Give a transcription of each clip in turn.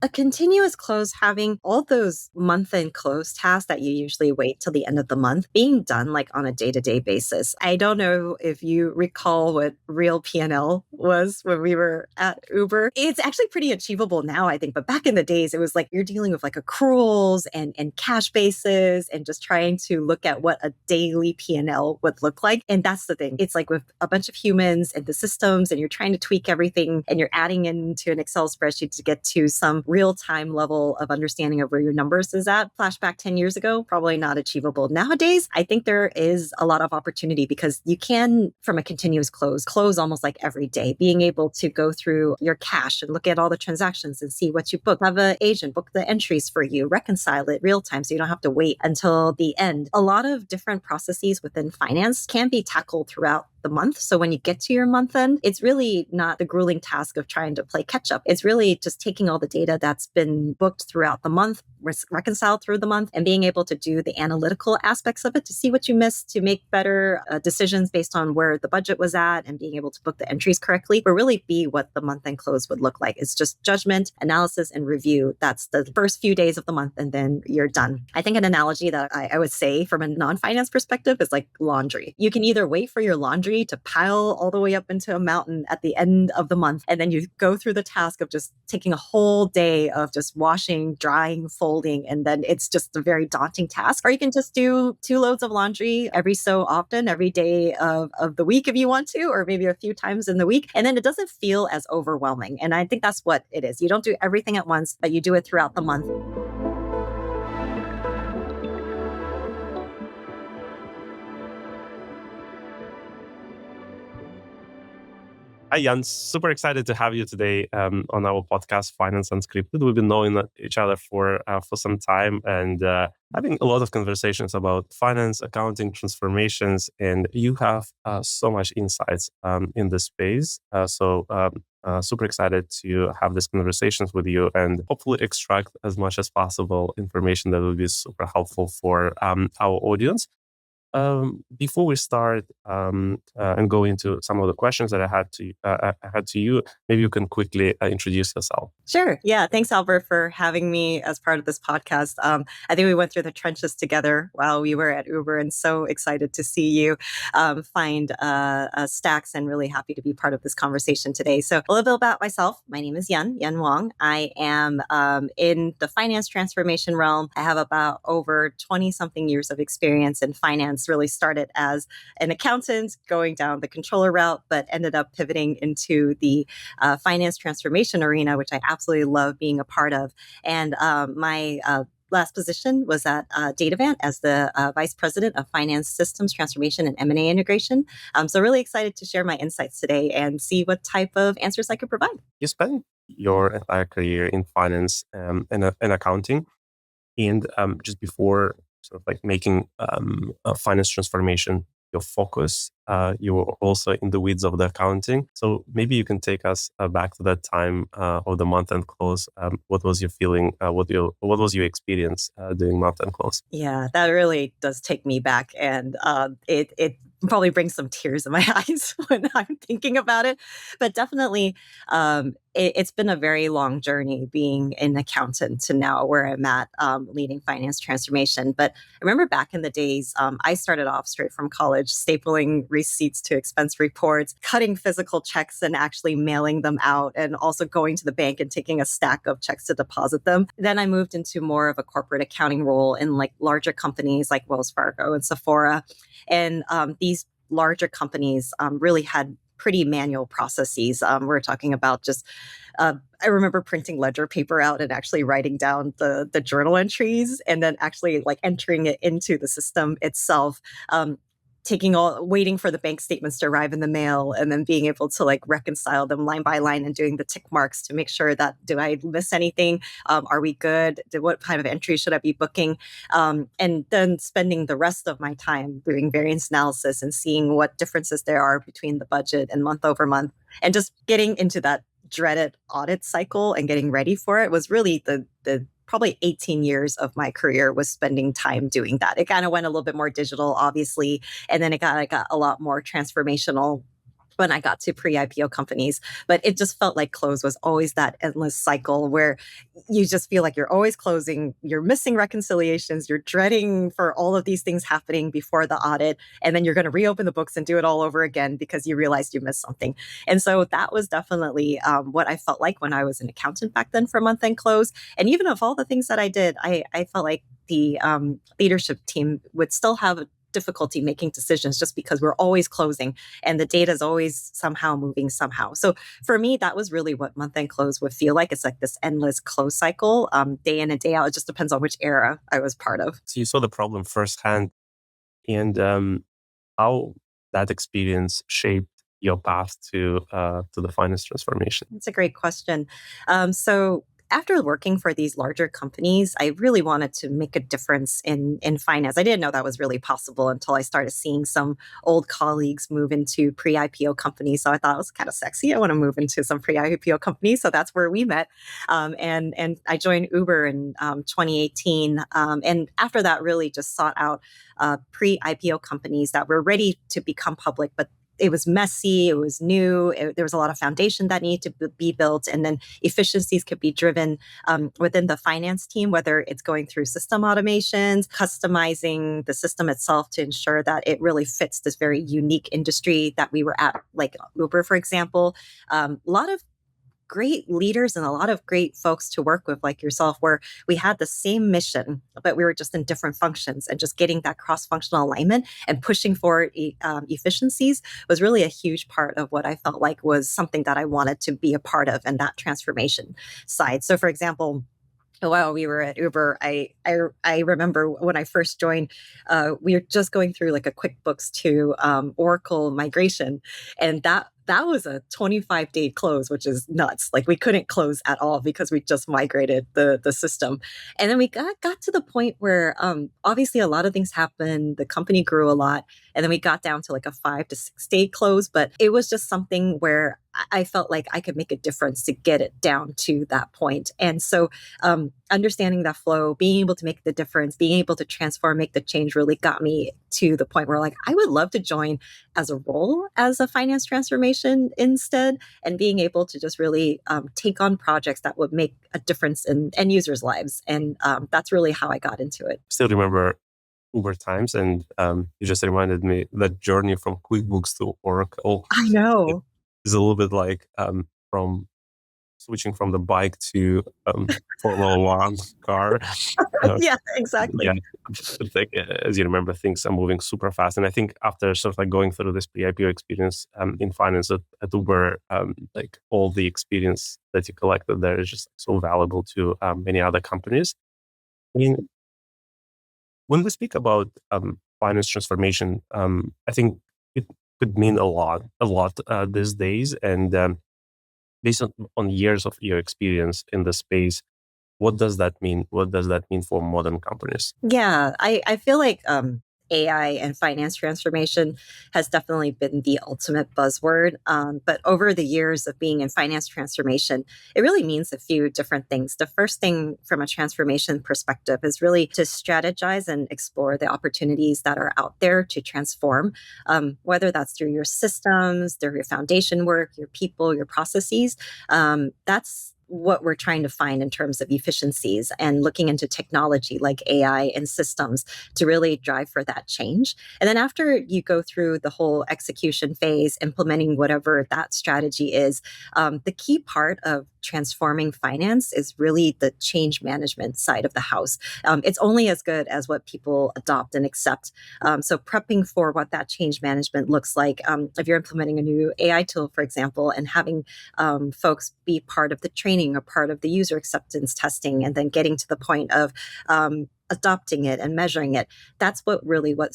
A continuous close, having all those month-end close tasks that you usually wait till the end of the month being done like on a day-to-day basis. I don't know if you recall what real P&L was when we were at Uber. It's actually pretty achievable now, I think. But back in the days, it was like you're dealing with like accruals and cash bases and just trying to look at what a daily P&L would look like. And that's the thing. It's like with a bunch of humans and the systems, and you're trying to tweak everything and you're adding into an Excel spreadsheet to get to some real-time level of understanding of where your numbers is at. Flashback 10 years ago, probably not achievable. Nowadays, I think there is a lot of opportunity because you can, from a continuous close almost like every day, being able to go through your cash and look at all the transactions and see what you booked. Have an agent book the entries for you, reconcile it real time so you don't have to wait until the end. A lot of different processes within finance can be tackled throughout the month. So when you get to your month end, it's really not the grueling task of trying to play catch up. It's really just taking all the data that's been booked throughout the month, reconciled through the month, and being able to do the analytical aspects of it to see what you missed, to make better decisions based on where the budget was at, and being able to book the entries correctly, but really be what the month end close would look like. It's just judgment, analysis, and review. That's the first few days of the month, and then you're done. I think an analogy that I would say from a non-finance perspective is like laundry. You can either wait for your laundry to pile all the way up into a mountain at the end of the month, and then you go through the task of just taking a whole day of just washing, drying, folding, and then it's just a very daunting task. Or you can just do 2 loads of laundry every so often, every day of the week if you want to, or maybe a few times in the week, and then it doesn't feel as overwhelming. And I think that's what it is. You don't do everything at once, but you do it throughout the month. Hi, Jan. Super excited to have you today on our podcast, Finance Unscripted. We've been knowing each other for some time and having a lot of conversations about finance, accounting, transformations, and you have so much insights in this space. So super excited to have these conversations with you and hopefully extract as much as possible information that will be super helpful for our audience. Before we start and go into some of the questions that I had to you, maybe you can quickly introduce yourself. Sure. Yeah. Thanks, Albert, for having me as part of this podcast. I think we went through the trenches together while we were at Uber, and so excited to see you find stacks, and really happy to be part of this conversation today. So a little bit about myself. My name is Yan Wong. I am in the finance transformation realm. I have about over 20 something years of experience in finance. Really started as an accountant going down the controller route, but ended up pivoting into the finance transformation arena, which I absolutely love being a part of. And my last position was at Datavant as the Vice President of Finance Systems Transformation and M&A Integration. So really excited to share my insights today and see what type of answers I could provide. You spent your entire career in finance and accounting. And just before sort of like making a finance transformation your focus, you were also in the weeds of the accounting. So maybe you can take us back to that time of the month-end close. What was your feeling? What was your experience doing month-end close? Yeah, that really does take me back, and it probably brings some tears in my eyes when I'm thinking about it. But definitely, it's been a very long journey being an accountant to now where I'm at, leading finance transformation. But I remember back in the days, I started off straight from college, stapling receipts to expense reports, cutting physical checks and actually mailing them out, and also going to the bank and taking a stack of checks to deposit them. Then I moved into more of a corporate accounting role in like larger companies like Wells Fargo and Sephora. And these larger companies really had pretty manual processes. We're talking about just, I remember printing ledger paper out and actually writing down the journal entries and then actually like entering it into the system itself. Waiting for the bank statements to arrive in the mail and then being able to like reconcile them line by line and doing the tick marks to make sure that, do I miss anything? Are we good? What kind of entry should I be booking? And then spending the rest of my time doing variance analysis and seeing what differences there are between the budget and month over month, and just getting into that dreaded audit cycle and getting ready for it was really the probably 18 years of my career was spending time doing that. It kind of went a little bit more digital, obviously, and then it got a lot more transformational when I got to pre-IPO companies, but it just felt like close was always that endless cycle where you just feel like you're always closing, you're missing reconciliations, you're dreading for all of these things happening before the audit, and then you're going to reopen the books and do it all over again because you realized you missed something. And so that was definitely what I felt like when I was an accountant back then for month-end close. And even of all the things that I did, I felt like the leadership team would still have difficulty making decisions just because we're always closing and the data is always somehow moving somehow. So for me, that was really what month-end close would feel like. It's like this endless close cycle, day in and day out. It just depends on which era I was part of. So you saw the problem firsthand, and how that experience shaped your path to the finance transformation. That's a great question. So after working for these larger companies, I really wanted to make a difference in finance. I didn't know that was really possible until I started seeing some old colleagues move into pre-IPO companies. So I thought it was kind of sexy. I want to move into some pre-IPO companies. So that's where we met. And I joined Uber in 2018. And after that, really just sought out pre-IPO companies that were ready to become public, but it was messy, it was new, there was a lot of foundation that needed to be built, and then efficiencies could be driven within the finance team, whether it's going through system automations, customizing the system itself to ensure that it really fits this very unique industry that we were at, like Uber, for example. A lot of great leaders and a lot of great folks to work with like yourself where we had the same mission but we were just in different functions, and just getting that cross-functional alignment and pushing forward efficiencies was really a huge part of what I felt like was something that I wanted to be a part of, and that transformation side. So for example, while we were at Uber, I remember when I first joined, we were just going through like a QuickBooks to Oracle migration, and that was a 25-day close, which is nuts. Like we couldn't close at all because we just migrated the system. And then we got to the point where obviously a lot of things happened. The company grew a lot. And then we got down to like a 5 to 6 day close. But it was just something where I felt like I could make a difference to get it down to that point. And so understanding that flow, being able to make the difference, being able to transform, make the change really got me to the point where like I would love to join as a role as a finance transformation instead, and being able to just really take on projects that would make a difference in end users' lives. And that's really how I got into it. Still remember Uber times, and you just reminded me that journey from QuickBooks to Oracle. I know. Is a little bit like from switching from the bike to Formula One car. Yeah, exactly. Yeah, like, as you remember, things are moving super fast. And I think after sort of like going through this pre-IPO experience in finance at Uber, like all the experience that you collected there is just so valuable to many other companies. I mean, when we speak about finance transformation, I think it could mean a lot these days. And based on years of your experience in the space, what does that mean? What does that mean for modern companies? Yeah, I feel like AI and finance transformation has definitely been the ultimate buzzword. But over the years of being in finance transformation, it really means a few different things. The first thing from a transformation perspective is really to strategize and explore the opportunities that are out there to transform, whether that's through your systems, through your foundation work, your people, your processes. That's what we're trying to find in terms of efficiencies, and looking into technology like AI and systems to really drive for that change. And then after you go through the whole execution phase, implementing whatever that strategy is, the key part of transforming finance is really the change management side of the house. It's only as good as what people adopt and accept. So prepping for what that change management looks like, if you're implementing a new AI tool, for example, and having folks be part of the training or part of the user acceptance testing, and then getting to the point of adopting it and measuring it. That's what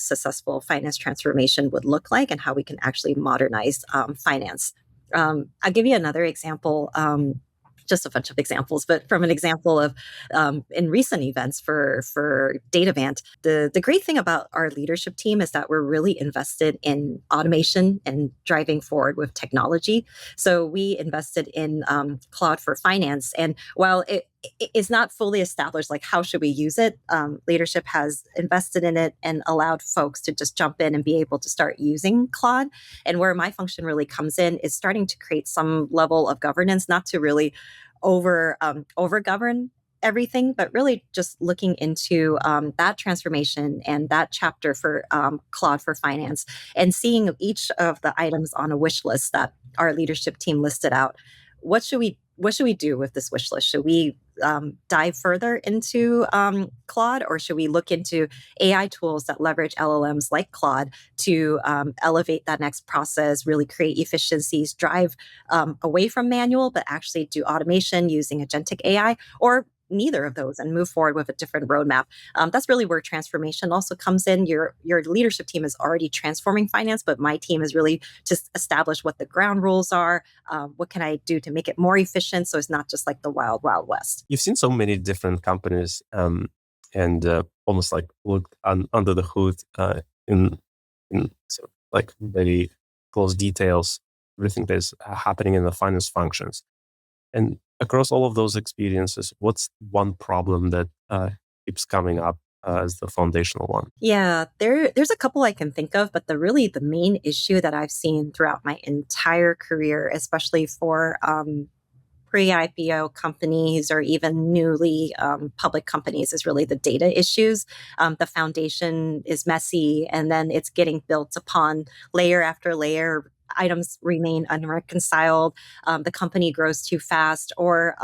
successful finance transformation would look like, and how we can actually modernize finance. I'll give you another example. Just a bunch of examples, but from an example of in recent events for Datavant, the great thing about our leadership team is that we're really invested in automation and driving forward with technology. So we invested in Cloud for Finance, and while is not fully established. Like, how should we use it? Leadership has invested in it and allowed folks to just jump in and be able to start using Claude. And where my function really comes in is starting to create some level of governance, not to really over govern everything, but really just looking into that transformation and that chapter for Claude for Finance, and seeing each of the items on a wish list that our leadership team listed out. What should we do with this wish list? Should we dive further into Claude, or should we look into AI tools that leverage LLMs like Claude to elevate that next process, really create efficiencies, drive away from manual, but actually do automation using agentic AI, or neither of those, and move forward with a different roadmap? That's really where transformation also comes in. Your leadership team is already transforming finance, but my team is really to establish what the ground rules are. What can I do to make it more efficient, so it's not just like the wild, wild west? You've seen so many different companies and almost like looked under the hood in sort of like very close details, everything that's happening in the finance functions. And across all of those experiences, what's one problem that keeps coming up as the foundational one? Yeah, there's a couple I can think of, but the main issue that I've seen throughout my entire career, especially for pre-IPO companies or even newly public companies, is really the data issues. The foundation is messy, and then it's getting built upon layer after layer. Items remain unreconciled. The company grows too fast, or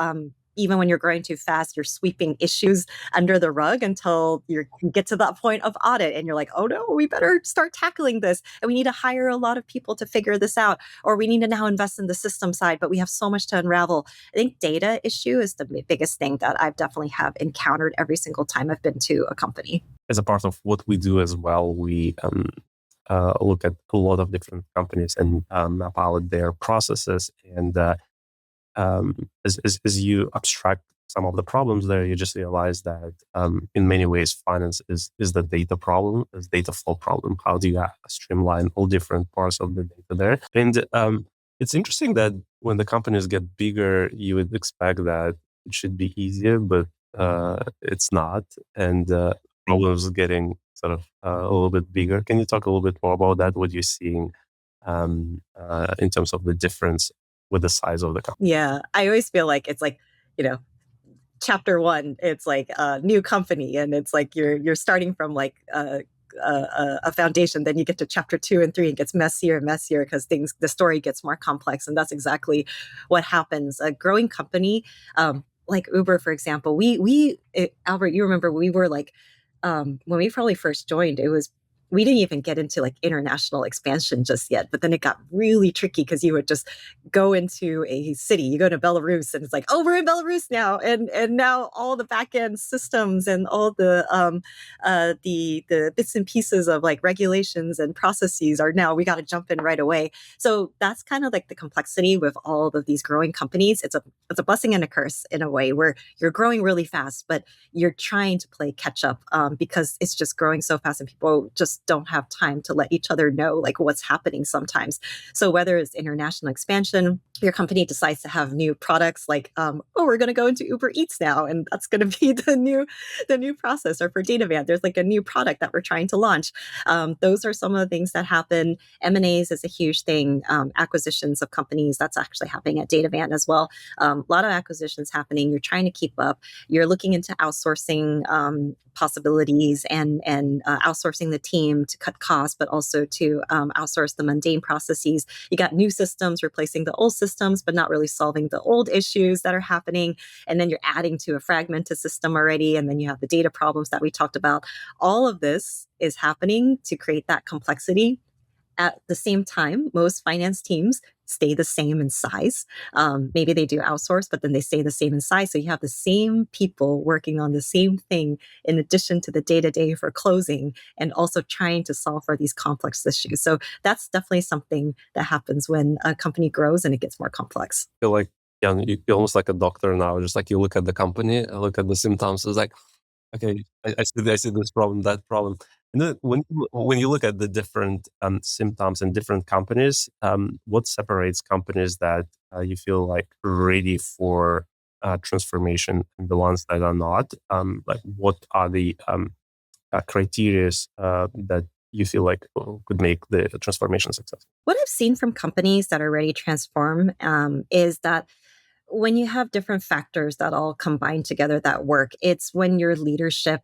even when you're growing too fast, you're sweeping issues under the rug until you get to that point of audit, and you're like, oh no, we better start tackling this, and we need to hire a lot of people to figure this out, or we need to now invest in the system side, but we have so much to unravel. I think data issue is the biggest thing that I've definitely have encountered every single time I've been to a company. As a part of what we do as well, we look at a lot of different companies and map out their processes. And as you abstract some of the problems there, you just realize that in many ways, finance is the data problem, is data flow problem. How do you streamline all different parts of the data there? And it's interesting that when the companies get bigger, you would expect that it should be easier, but it's not. And problems getting sort of a little bit bigger. Can you talk a little bit more about that? What you're seeing in terms of the difference with the size of the company? Yeah, I always feel like it's like, chapter one, it's like a new company, and it's like you're starting from like a foundation. Then you get to chapter 2 and 3, and it gets messier and messier because the story gets more complex, and that's exactly what happens. A growing company, like Uber, for example, Albert, you remember we were like, when we probably first joined, we didn't even get into like international expansion just yet, but then it got really tricky because you would just go into a city, you go to Belarus, and it's like, oh, we're in Belarus now, and now all the back end systems and all the bits and pieces of like regulations and processes are now, we got to jump in right away. So that's kind of like the complexity with all of these growing companies. It's a blessing and a curse in a way, where you're growing really fast, but you're trying to play catch up because it's just growing so fast, and people just don't have time to let each other know like what's happening sometimes. So whether it's international expansion, your company decides to have new products like, we're going to go into Uber Eats now, and that's going to be the new process. Or for Datavant, there's like a new product that we're trying to launch. Those are some of the things that happen. M&As is a huge thing. Acquisitions of companies, that's actually happening at Datavant as well. A lot of acquisitions happening. You're trying to keep up. You're looking into outsourcing possibilities and outsourcing the team to cut costs, but also to outsource the mundane processes. You got new systems replacing the old systems, but not really solving the old issues that are happening. And then you're adding to a fragmented system already. And then you have the data problems that we talked about. All of this is happening to create that complexity. At the same time, most finance teams stay the same in size. Maybe they do outsource, but then they stay the same in size. So you have the same people working on the same thing in addition to the day-to-day for closing, and also trying to solve for these complex issues. So that's definitely something that happens when a company grows and it gets more complex. I feel like you're almost like a doctor now. Just like you look at the company, look at the symptoms. It's like, okay, I see this problem, that problem. And then when you look at the different symptoms in different companies, what separates companies that you feel like ready for transformation and the ones that are not? Like, what are the criteria that you feel like could make the transformation successful? What I've seen from companies that are ready to transform is that when you have different factors that all combine together that work, it's when your leadership,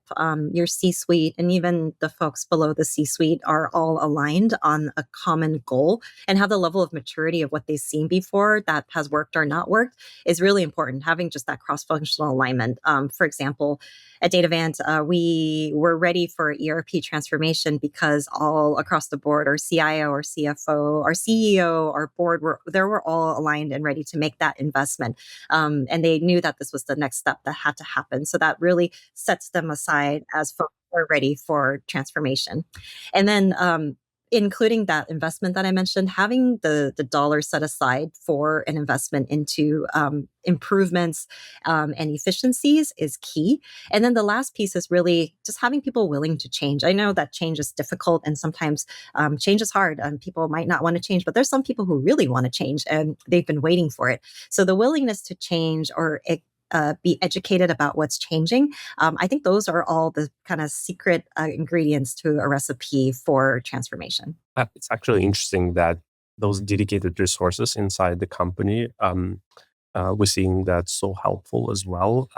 your C-suite, and even the folks below the C-suite are all aligned on a common goal and have the level of maturity of what they've seen before that has worked or not worked is really important. Having just that cross-functional alignment. For example, at Datavant, we were ready for ERP transformation because all across the board, our CIO, our CFO, our CEO, our board, were all aligned and ready to make that investment. And they knew that this was the next step that had to happen. So that really sets them aside as folks who are ready for transformation. And then including that investment that I mentioned, having the dollar set aside for an investment into improvements and efficiencies is key. And then the last piece is really just having people willing to change. I know that change is difficult and sometimes change is hard. People might not want to change, but there's some people who really want to change and they've been waiting for it. So the willingness to change or be educated about what's changing. I think those are all the kind of secret ingredients to a recipe for transformation. It's actually interesting that those dedicated resources inside the company, we're seeing that so helpful as well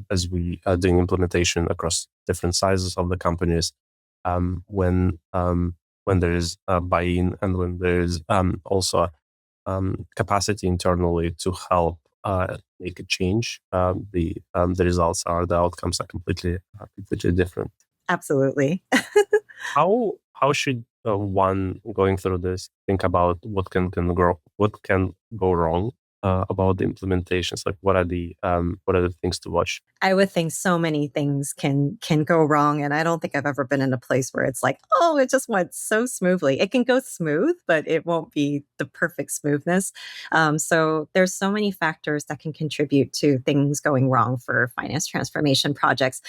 as we are doing implementation across different sizes of the companies. When there is buy-in and when there is also capacity internally to help make a change, the results are, the outcomes are completely different. Absolutely. How should one going through this think about what can go wrong about the implementations? Like, what are the things to watch? I would think so many things can go wrong, and I don't think I've ever been in a place where it's like, oh, it just went so smoothly. It can go smooth, but it won't be the perfect smoothness. So there's so many factors that can contribute to things going wrong for finance transformation projects.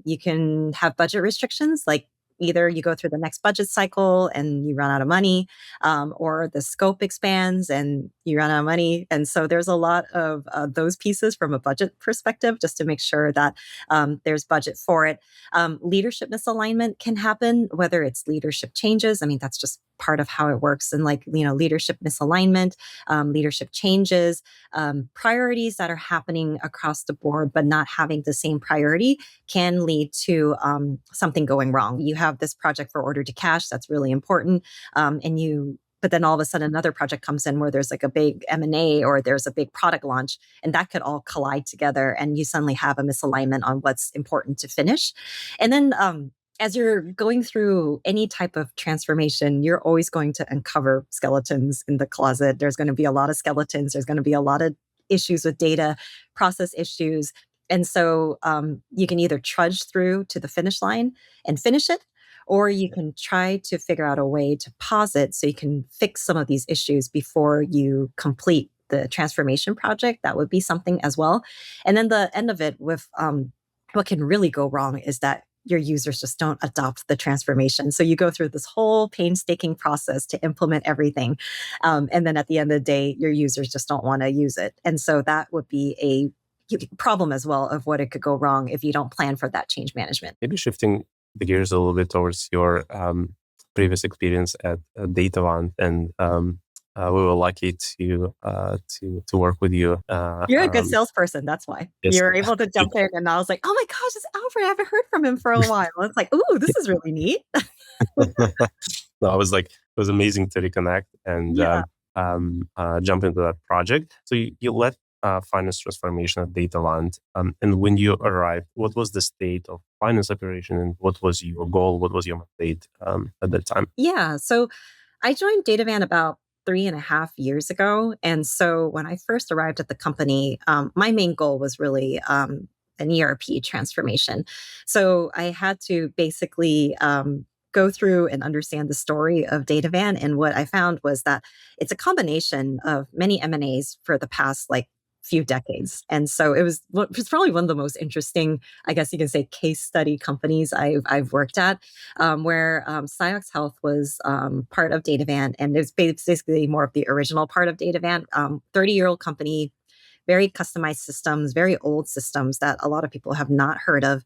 You can have budget restrictions, like either you go through the next budget cycle and you run out of money, or the scope expands and you run out of money. And so there's a lot of those pieces from a budget perspective, just to make sure that there's budget for it. Leadership misalignment can happen, whether it's leadership changes. I mean, that's just part of how it works. And leadership misalignment, leadership changes, priorities that are happening across the board, but not having the same priority can lead to something going wrong. You have this project for order to cash that's really important, but then all of a sudden another project comes in where there's like a big M&A or there's a big product launch, and that could all collide together, and you suddenly have a misalignment on what's important to finish. And then as you're going through any type of transformation, you're always going to uncover skeletons in the closet. There's going to be a lot of skeletons. There's going to be a lot of issues with data, process issues. And so you can either trudge through to the finish line and finish it, or you can try to figure out a way to pause it so you can fix some of these issues before you complete the transformation project. That would be something as well. And then the end of it with what can really go wrong is that your users just don't adopt the transformation. So you go through this whole painstaking process to implement everything. And then at the end of the day, your users just don't want to use it. And so that would be a problem as well of what it could go wrong if you don't plan for that change management. Maybe shifting the gears a little bit towards your previous experience at Datavant, and we were lucky to work with you. You're a good salesperson. That's why yes. you're able to jump in. And I was like, oh my gosh, it's Alfred. I haven't heard from him for a while. It's like, ooh, this is really neat. No, I was like, it was amazing to reconnect and jump into that project. So you led finance transformation at Datavant. And when you arrived, what was the state of finance operation, and what was your goal? What was your mandate at that time? Yeah. So I joined Datavant about 3.5 years ago. And so when I first arrived at the company, my main goal was really an ERP transformation. So I had to basically go through and understand the story of Datavant. And what I found was that it's a combination of many M&As for the past few decades. And so it was probably one of the most interesting, I guess you can say, case study companies I've worked at, where Ciox Health was part of Datavant, and it was basically more of the original part of Datavant, 30-year-old company, very customized systems, very old systems that a lot of people have not heard of.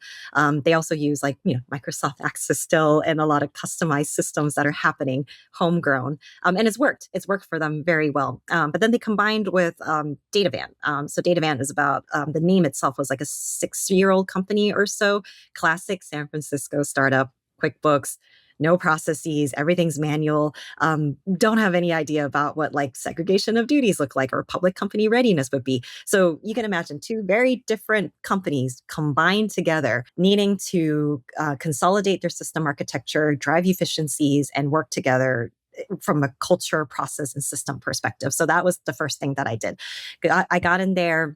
They also use Microsoft Access still, and a lot of customized systems that are happening homegrown. And it's worked. It's worked for them very well. But then they combined with Datavant. So Datavant is about, the name itself was like a 6-year-old company or so, classic San Francisco startup, QuickBooks, no processes, everything's manual, don't have any idea about what like segregation of duties look like or public company readiness would be. So you can imagine two very different companies combined together, needing to consolidate their system architecture, drive efficiencies, and work together from a culture, process, and system perspective. So that was the first thing that I did. I got in there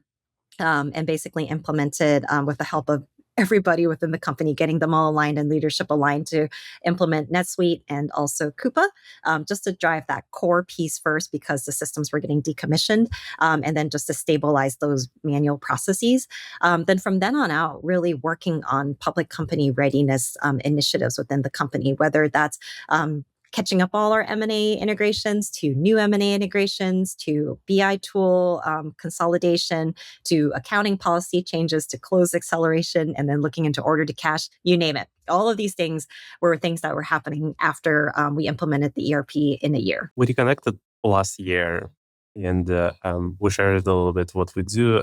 and basically implemented, with the help of everybody within the company, getting them all aligned and leadership aligned, to implement NetSuite and also Coupa, just to drive that core piece first because the systems were getting decommissioned, and then just to stabilize those manual processes. Then from then on out, really working on public company readiness initiatives within the company, whether that's catching up all our M&A integrations to new M&A integrations to BI tool consolidation to accounting policy changes to close acceleration and then looking into order to cash, you name it. All of these things were things that were happening after we implemented the ERP in a year. We reconnected last year and we shared a little bit what we do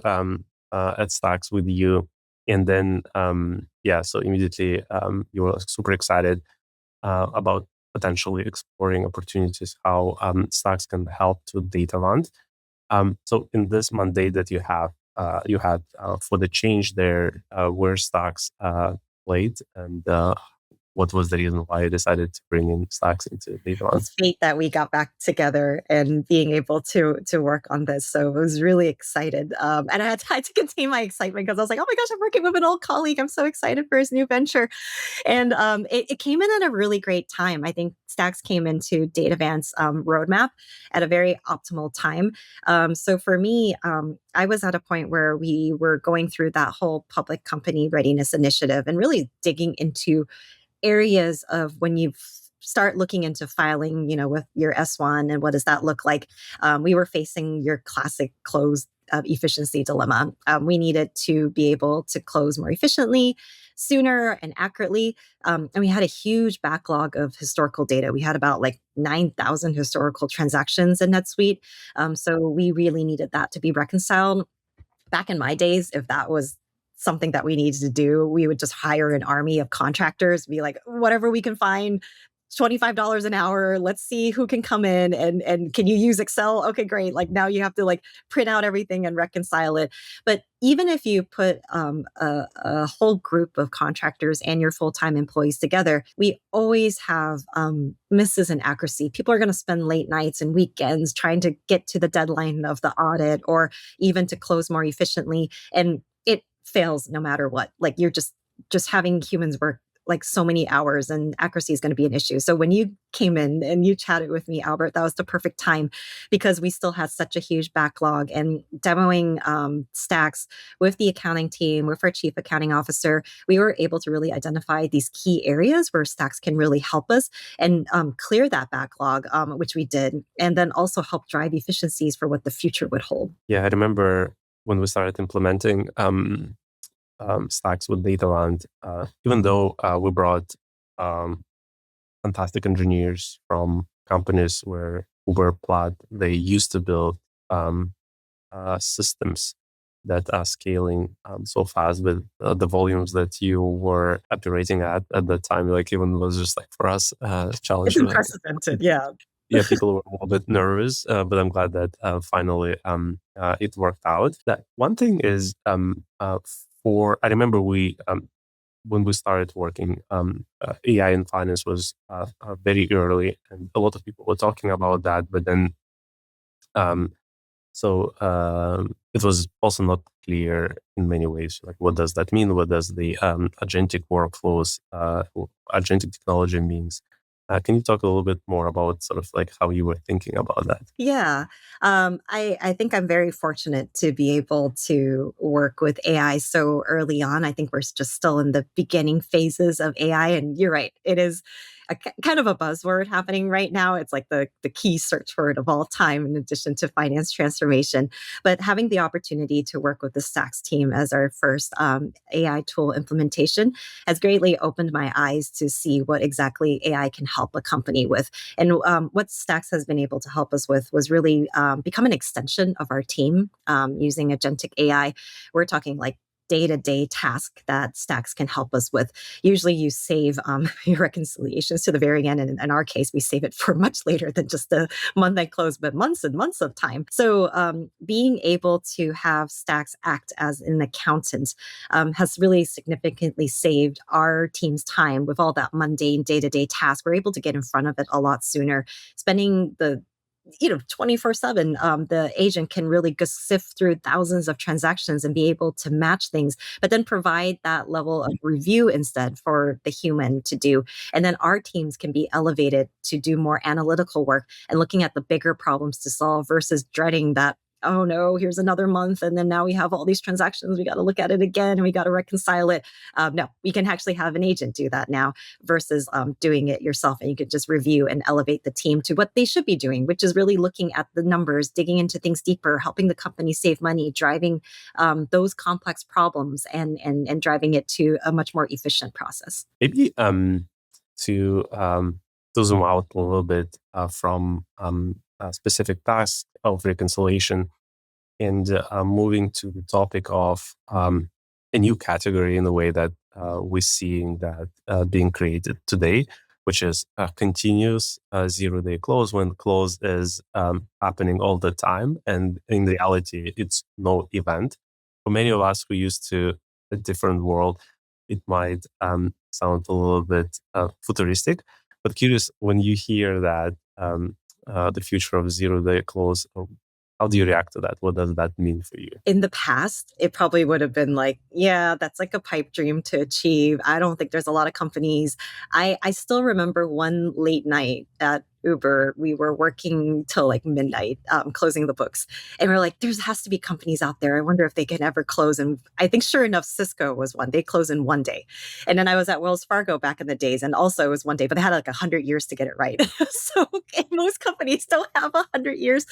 at Stacks with you. And then, so immediately you were super excited about potentially exploring opportunities, how Stacks can help to Datavant. So in this mandate that you had for the change there, where Stacks played, and what was the reason why you decided to bring in Stacks into Datavant? It's fate that we got back together and being able to work on this. So I was really excited. And I had to contain my excitement because I was like, oh my gosh, I'm working with an old colleague. I'm so excited for his new venture. And it came in at a really great time. I think Stacks came into Datavant's roadmap at a very optimal time. So for me, I was at a point where we were going through that whole public company readiness initiative and really digging into areas of when you start looking into filing, with your S1 and what does that look like? We were facing your classic close efficiency dilemma. We needed to be able to close more efficiently, sooner, and accurately. And we had a huge backlog of historical data. We had about 9,000 historical transactions in NetSuite. So we really needed that to be reconciled. Back in my days, if that was something that we needed to do, we would just hire an army of contractors, be like, whatever we can find, $25 an hour. Let's see who can come in and can you use Excel? Okay, great. Now you have to print out everything and reconcile it. But even if you put a whole group of contractors and your full-time employees together, we always have misses in accuracy. People are going to spend late nights and weekends trying to get to the deadline of the audit or even to close more efficiently. And it fails no matter what. You're just having humans work so many hours, and accuracy is going to be an issue. So when you came in and you chatted with me, Albert, that was the perfect time because we still had such a huge backlog, and demoing Stacks with the accounting team, with our chief accounting officer, we were able to really identify these key areas where Stacks can really help us and clear that backlog, which we did, and then also help drive efficiencies for what the future would hold. Yeah, I remember when we started implementing Stacks with Datavant, even though we brought fantastic engineers from companies where Uber, Plaid, they used to build systems that are scaling so fast with the volumes that you were operating at the time. Even was just for us challenge. It's unprecedented, yeah. Yeah, people were a little bit nervous, but I'm glad that finally it worked out. That one thing is I remember when we started working, AI in finance was very early, and a lot of people were talking about that. But then, it was also not clear in many ways. What does that mean? What does the agentic workflows, agentic technology means? Can you talk a little bit more about how you were thinking about that? Yeah, I think I'm very fortunate to be able to work with AI so early on. I think we're just still in the beginning phases of AI, and you're right. kind of a buzzword happening right now. It's like the key search word of all time, in addition to finance transformation. But having the opportunity to work with the Stacks team as our first AI tool implementation has greatly opened my eyes to see what exactly AI can help a company with. And what Stacks has been able to help us with was really become an extension of our team using agentic AI. We're talking like day-to-day task that Stacks can help us with. Usually you save your reconciliations to the very end. And in our case, we save it for much later than just the month end close, but months and months of time. So being able to have Stacks act as an accountant has really significantly saved our team's time with all that mundane day-to-day task. We're able to get in front of it a lot sooner, spending the 24/7, the agent can really just sift through thousands of transactions and be able to match things, but then provide that level of review instead for the human to do. And then our teams can be elevated to do more analytical work and looking at the bigger problems to solve versus dreading that, oh no, here's another month. And then now we have all these transactions. We got to look at it again and we got to reconcile it. No, we can actually have an agent do that now versus doing it yourself. And you could just review and elevate the team to what they should be doing, which is really looking at the numbers, digging into things deeper, helping the company save money, driving those complex problems and driving it to a much more efficient process. Maybe to zoom out a little bit from a specific task of reconciliation and moving to the topic of a new category in the way that we're seeing that being created today, which is a continuous zero-day close, when close is happening all the time. And in reality, it's no event. For many of us who used to a different world, it might sound a little bit futuristic. But curious, when you hear that the future of zero-day close, how do you react to that? What does that mean for you? In the past, it probably would have been like, yeah, that's like a pipe dream to achieve. I don't think there's a lot of companies. I still remember one late night at Uber, we were working till like midnight, closing the books. And we're like, there has to be companies out there. I wonder if they can ever close. And I think sure enough, Cisco was one. They close in one day. And then I was at Wells Fargo back in the days, and also it was one day, but they had like 100 years to get it right. So most companies don't have 100 years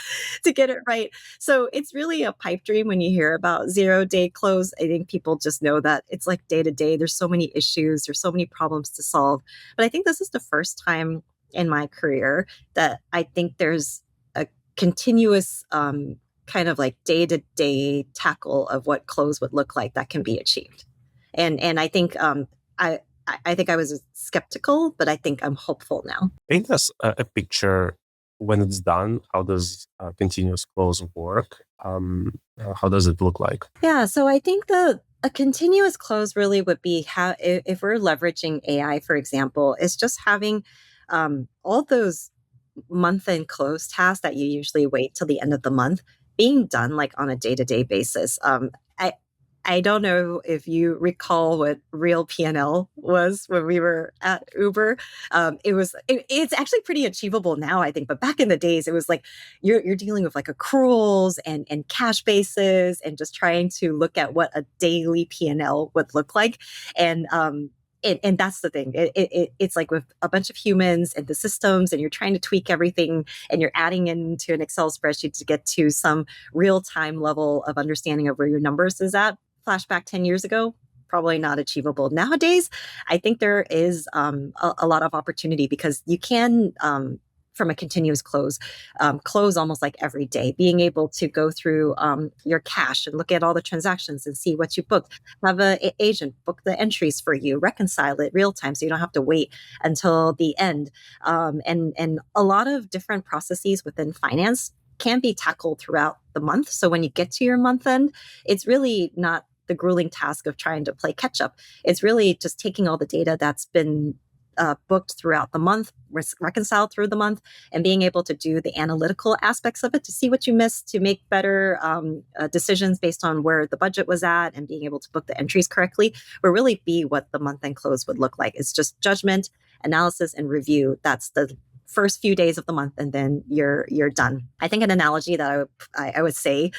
to get it right. So it's really a pipe dream when you hear about zero-day close. I think people just know that it's like day to day. There's so many issues. There's so many problems to solve. But I think this is the first time in my career that I think there's a continuous kind of like day-to-day tackle of what close would look like that can be achieved. And I think I think I was skeptical, but I think I'm hopeful now. Paint us a picture when it's done. How does continuous close work? How does it look like? Yeah, so I think a continuous close really would be how, if we're leveraging AI, for example, is just having all those month-end close tasks that you usually wait till the end of the month being done like on a day-to-day basis. I don't know if you recall what real P&L was when we were at Uber. It's actually pretty achievable now, I think. But back in the days, it was like you're dealing with like accruals and cash bases and just trying to look at what a daily P&L would look like. And that's the thing. It's like with a bunch of humans and the systems, and you're trying to tweak everything, and you're adding into an Excel spreadsheet to get to some real-time level of understanding of where your numbers is at. Flashback 10 years ago, probably not achievable. Nowadays, I think there is a lot of opportunity because you can, from a continuous close, close almost like every day, being able to go through your cash and look at all the transactions and see what you booked, have an agent book the entries for you, reconcile it real time so you don't have to wait until the end. And a lot of different processes within finance can be tackled throughout the month. So when you get to your month end, it's really not the grueling task of trying to play catch up. It's really just taking all the data that's been booked throughout the month, reconciled through the month, and being able to do the analytical aspects of it to see what you missed, to make better decisions based on where the budget was at, and being able to book the entries correctly will really be what the month end close would look like. It's just judgment, analysis, and review. That's the first few days of the month, and then you're done. I think an analogy that I would say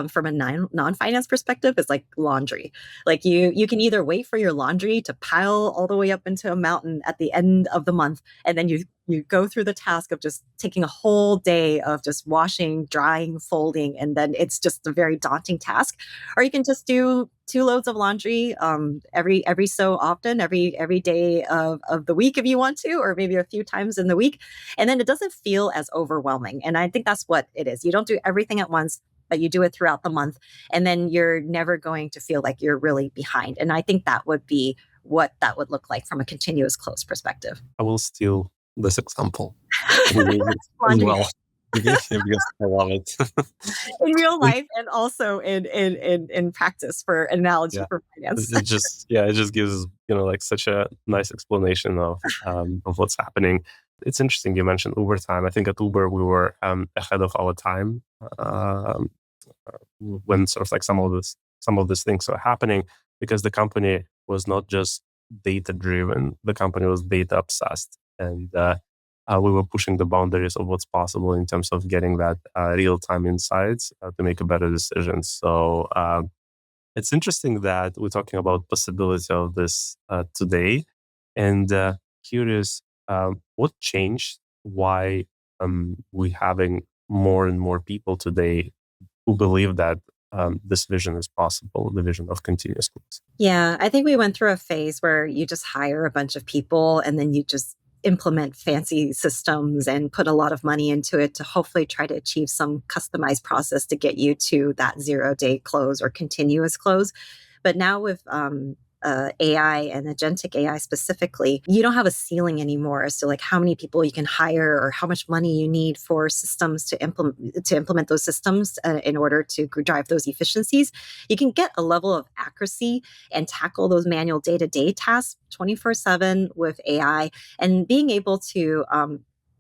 from a non-finance perspective is like laundry. Like you can either wait for your laundry to pile all the way up into a mountain at the end of the month, and then you go through the task of just taking a whole day of just washing, drying, folding, and then it's just a very daunting task. Or you can just do 2 loads of laundry every so often, every day of the week if you want to, or maybe a few times in the week. And then it doesn't feel as overwhelming. And I think that's what it is. You don't do everything at once, but you do it throughout the month. And then you're never going to feel like you're really behind. And I think that would be what that would look like from a continuous close perspective. I will steal this example as well. Because I love it. In real life and also in practice for analogy for finance. It just gives like such a nice explanation of what's happening. It's interesting you mentioned Uber time. I think at Uber we were ahead of our time when sort of like some of these things were happening, because the company was not just data driven, the company was data obsessed, and we were pushing the boundaries of what's possible in terms of getting that real-time insights to make a better decision. So it's interesting that we're talking about possibility of this today, and curious what changed, why we're having more and more people today who believe that this vision is possible, the vision of continuous growth. Yeah, I think we went through a phase where you just hire a bunch of people and then you just implement fancy systems and put a lot of money into it to hopefully try to achieve some customized process to get you to that 0-day close or continuous close. But now with AI and agentic AI specifically, you don't have a ceiling anymore as to like how many people you can hire or how much money you need for systems to implement those systems in order to drive those efficiencies. You can get a level of accuracy and tackle those manual day-to-day tasks 24/7 with AI, and being able to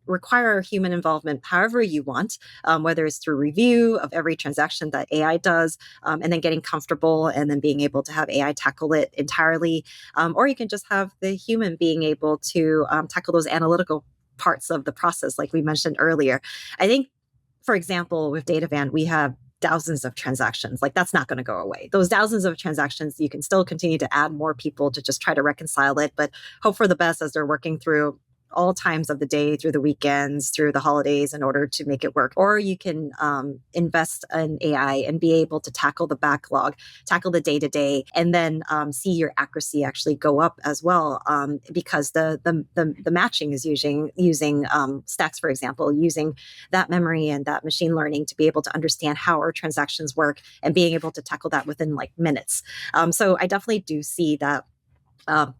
require human involvement however you want, whether it's through review of every transaction that AI does, and then getting comfortable and then being able to have AI tackle it entirely. Or you can just have the human being able to tackle those analytical parts of the process, like we mentioned earlier. I think, for example, with Datavant, we have thousands of transactions. Like that's not going to go away. Those thousands of transactions, you can still continue to add more people to just try to reconcile it, but hope for the best as they're working through all times of the day, through the weekends, through the holidays, in order to make it work. Or you can invest in AI and be able to tackle the backlog, tackle the day-to-day, and then see your accuracy actually go up as well, because the matching is using stacks, for example, using that memory and that machine learning to be able to understand how our transactions work and being able to tackle that within like minutes. So I definitely do see that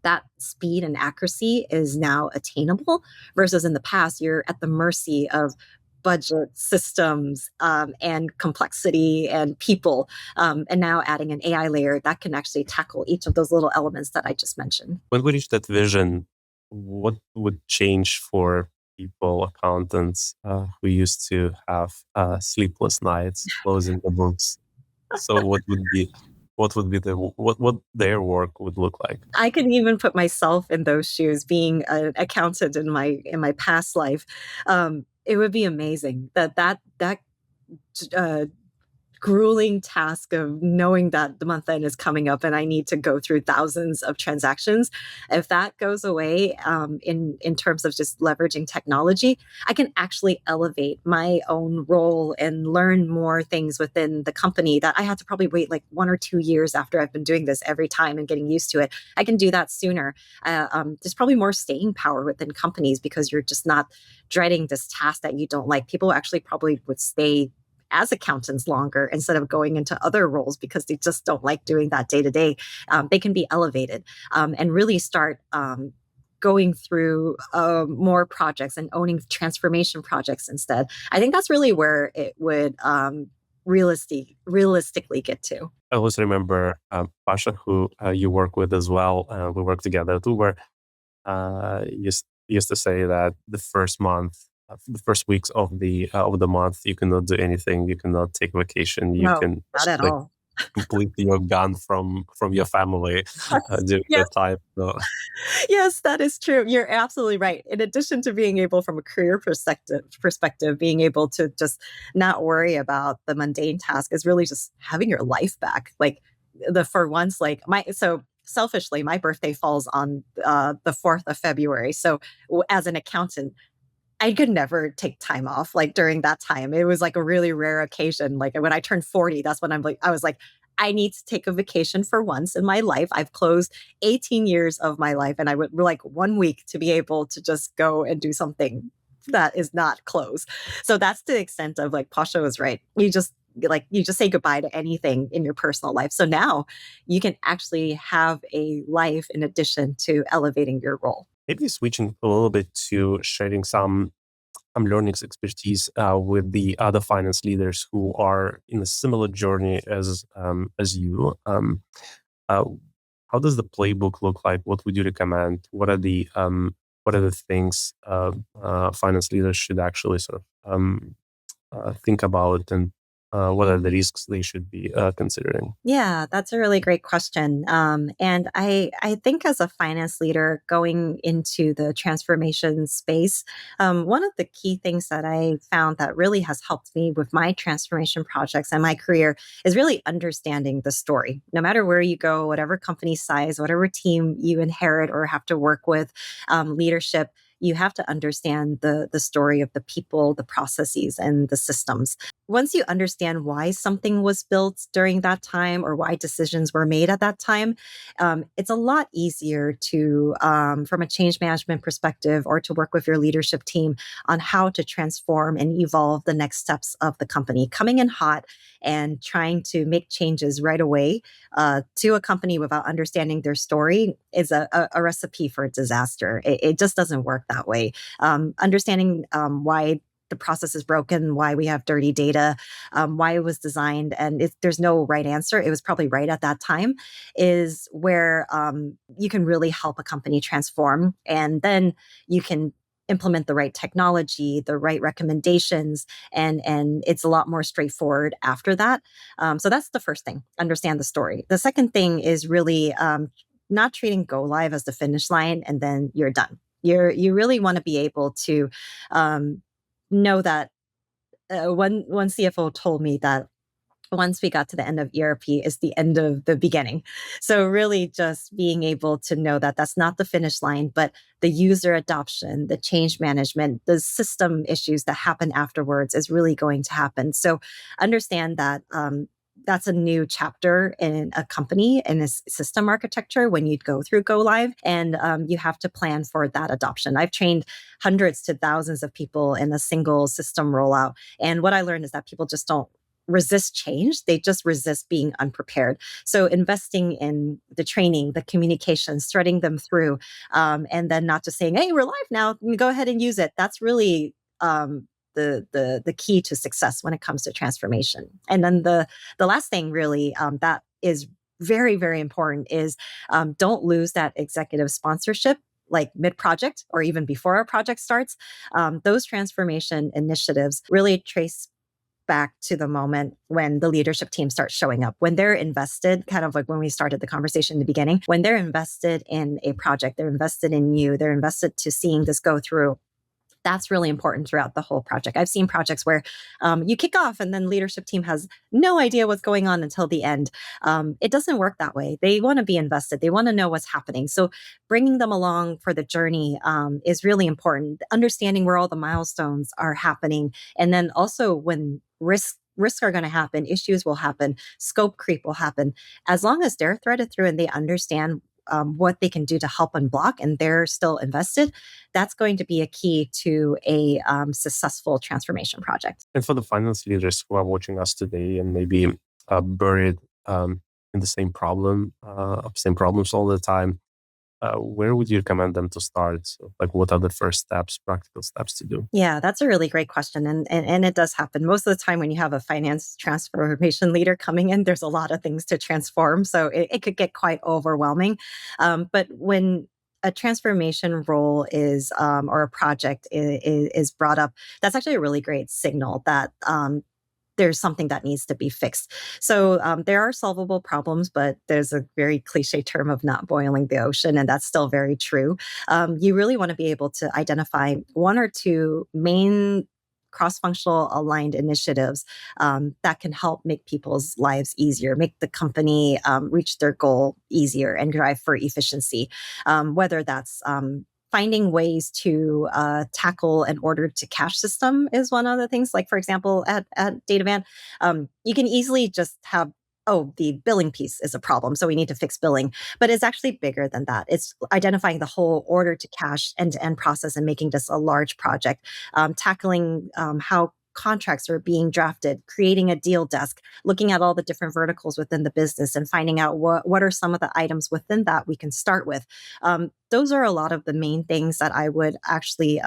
that speed and accuracy is now attainable, versus in the past, you're at the mercy of budget, systems, and complexity and people. And now adding an AI layer that can actually tackle each of those little elements that I just mentioned. When we reach that vision, what would change for people, accountants who used to have sleepless nights closing the books? So what their work would look like? I can even put myself in those shoes, being an accountant in my past life. It would be amazing that grueling task of knowing that the month end is coming up and I need to go through thousands of transactions. If that goes away, in terms of just leveraging technology, I can actually elevate my own role and learn more things within the company that I had to probably wait like 1 or 2 years after I've been doing this every time and getting used to it. I can do that sooner. There's probably more staying power within companies because you're just not dreading this task that you don't like. People actually probably would stay as accountants longer instead of going into other roles because they just don't like doing that day to day. They can be elevated and really start going through more projects and owning transformation projects instead. I think that's really where it would realistically get to. I always remember Pasha, who you work with as well. We work together at Uber. Used to say that the first weeks of the month, you cannot do anything. You cannot take vacation. No, not at all. completely you're gone from your family during Yes, that time. So yes, that is true. You're absolutely right. In addition to being able, from a career perspective, being able to just not worry about the mundane task is really just having your life back. Like for once, like selfishly, my birthday falls on the 4th of February. So as an accountant, I could never take time off like during that time. It was like a really rare occasion. Like when I turned 40, that's when I was like, I need to take a vacation for once in my life. I've closed 18 years of my life, and I would like 1 week to be able to just go and do something that is not close. So that's the extent of like Pasha was right. You just say goodbye to anything in your personal life. So now you can actually have a life in addition to elevating your role. maybe switching a little bit to sharing some learnings expertise with the other finance leaders who are in a similar journey as you. Uh, how does the playbook look like? What would you recommend? What are the things finance leaders should actually sort of think about, and what are the risks they should be considering? Yeah, that's a really great question. And I think as a finance leader going into the transformation space, one of the key things that I found that really has helped me with my transformation projects and my career is really understanding the story. No matter where you go, whatever company size, whatever team you inherit or have to work with, leadership, you have to understand the story of the people, the processes, and the systems. Once you understand why something was built during that time or why decisions were made at that time, it's a lot easier to, from a change management perspective, or to work with your leadership team on how to transform and evolve the next steps of the company. Coming in hot and trying to make changes right away to a company without understanding their story is a recipe for disaster. It just doesn't work that way. Understanding why the process is broken, why we have dirty data, why it was designed, and there's no right answer. It was probably right at that time, is where you can really help a company transform. And then you can implement the right technology, the right recommendations, and it's a lot more straightforward after that. So that's the first thing, understand the story. The second thing is really not treating go live as the finish line and then you're done. You really want to be able to know that one CFO told me that once we got to the end of ERP is the end of the beginning. So really just being able to know that that's not the finish line, but the user adoption, the change management, the system issues that happen afterwards is really going to happen. So understand that that's a new chapter in a company and a system architecture when you go through go live, and you have to plan for that adoption. I've trained hundreds to thousands of people in a single system rollout, and what I learned is that people just don't resist change. They just resist being unprepared. So investing in the training, the communications, threading them through, and then not just saying, "Hey, we're live now. Go ahead and use it." That's really the key to success when it comes to transformation. And then the last thing really that is very, very important is don't lose that executive sponsorship like mid-project or even before our project starts. Those transformation initiatives really trace back to the moment when the leadership team starts showing up, when they're invested, kind of like when we started the conversation in the beginning, when they're invested in a project, they're invested in you, they're invested to seeing this go through. That's really important throughout the whole project. I've seen projects where you kick off and then leadership team has no idea what's going on until the end. It doesn't work that way. They want to be invested. They want to know what's happening. So bringing them along for the journey is really important. Understanding where all the milestones are happening. And then also when risks are going to happen, issues will happen, scope creep will happen. As long as they're threaded through and they understand what they can do to help unblock and they're still invested, that's going to be a key to a successful transformation project. And for the finance leaders who are watching us today and maybe buried in the same problems all the time, where would you recommend them to start? So, like, what are the first steps, practical steps to do? Yeah, that's a really great question. And it does happen. Most of the time when you have a finance transformation leader coming in, there's a lot of things to transform. So it could get quite overwhelming. But when a transformation role is or a project is brought up, that's actually a really great signal that there's something that needs to be fixed. So there are solvable problems, but there's a very cliche term of not boiling the ocean, and that's still very true. You really want to be able to identify one or two main cross-functional aligned initiatives that can help make people's lives easier, make the company reach their goal easier, and drive for efficiency. Whether that's finding ways to tackle an order to cash system is one of the things. Like, for example, at Datavant, you can easily just have, oh, the billing piece is a problem, so we need to fix billing. But it's actually bigger than that. It's identifying the whole order to cash end-to-end process and making this a large project, tackling how contracts are being drafted, creating a deal desk, looking at all the different verticals within the business and finding out what are some of the items within that we can start with. Those are a lot of the main things that I would actually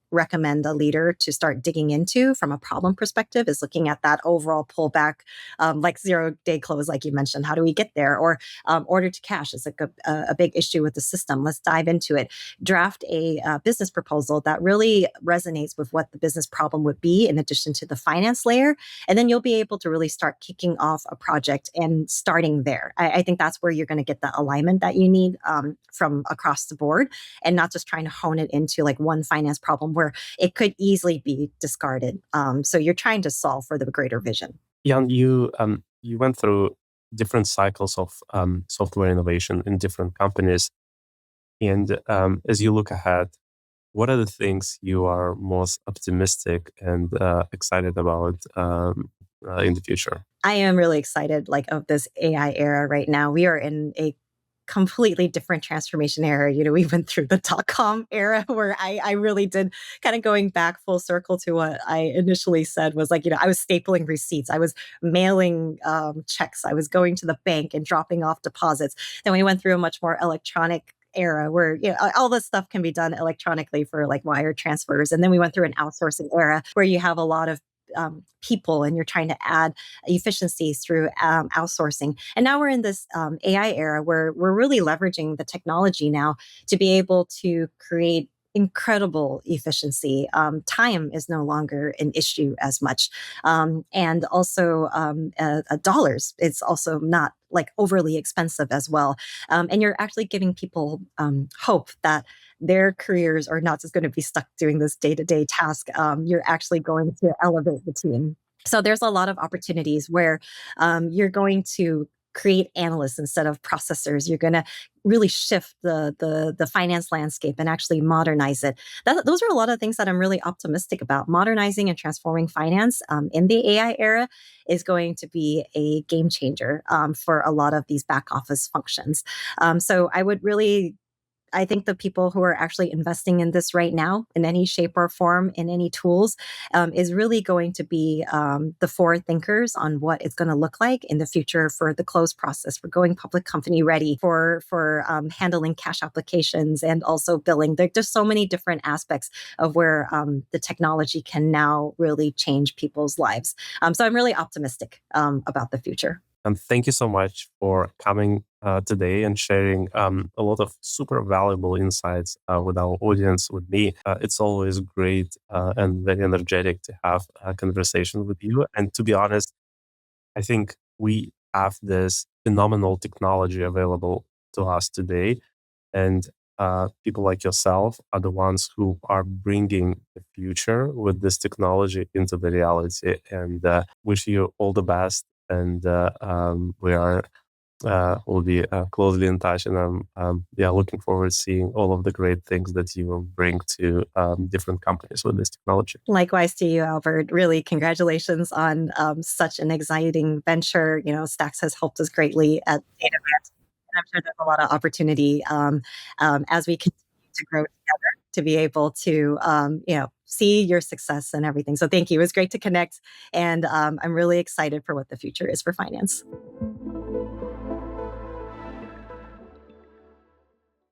recommend a leader to start digging into from a problem perspective, is looking at that overall pullback, like 0-day close, like you mentioned. How do we get there? Or order to cash is like a big issue with the system. Let's dive into it. Draft a business proposal that really resonates with what the business problem would be, in addition to the finance layer. And then you'll be able to really start kicking off a project and starting there. I think that's where you're going to get the alignment that you need from across the board, and not just trying to hone it into like one finance problem where it could easily be discarded. So you're trying to solve for the greater vision. Jan, you went through different cycles of software innovation in different companies, and as you look ahead, what are the things you are most optimistic and excited about in the future? I am really excited, like, of this AI era right now. We are in a completely different transformation era. We went through the .com era where I really did, kind of going back full circle to what I initially said, was like, I was stapling receipts. I was mailing checks. I was going to the bank and dropping off deposits. Then we went through a much more electronic era where all this stuff can be done electronically for like wire transfers. And then we went through an outsourcing era where you have a lot of people and you're trying to add efficiencies through outsourcing. And now we're in this AI era where we're really leveraging the technology now to be able to create incredible efficiency. Time is no longer an issue as much. And also dollars, it's also not like overly expensive as well. And you're actually giving people hope that their careers are not just going to be stuck doing this day-to-day task. You're actually going to elevate the team. So there's a lot of opportunities where you're going to create analysts instead of processors. You're going to really shift the finance landscape and actually modernize it. Those are a lot of things that I'm really optimistic about. Modernizing and transforming finance in the AI era is going to be a game changer for a lot of these back office functions. So I think the people who are actually investing in this right now, in any shape or form, in any tools, is really going to be the forward thinkers on what it's going to look like in the future for the close process, for going public company ready, for handling cash applications and also billing. There's just so many different aspects of where the technology can now really change people's lives. So I'm really optimistic about the future. And thank you so much for coming today and sharing a lot of super valuable insights with our audience, with me. It's always great and very energetic to have a conversation with you. And to be honest, I think we have this phenomenal technology available to us today. And people like yourself are the ones who are bringing the future with this technology into the reality. And wish you all the best. And we'll be closely in touch, and I'm looking forward to seeing all of the great things that you will bring to different companies with this technology. Likewise to you, Albert. Really, congratulations on such an exciting venture. Stacks has helped us greatly at Datavant, and I'm sure there's a lot of opportunity as we continue to grow together to be able to see your success and everything. So thank you. It was great to connect, and I'm really excited for what the future is for finance.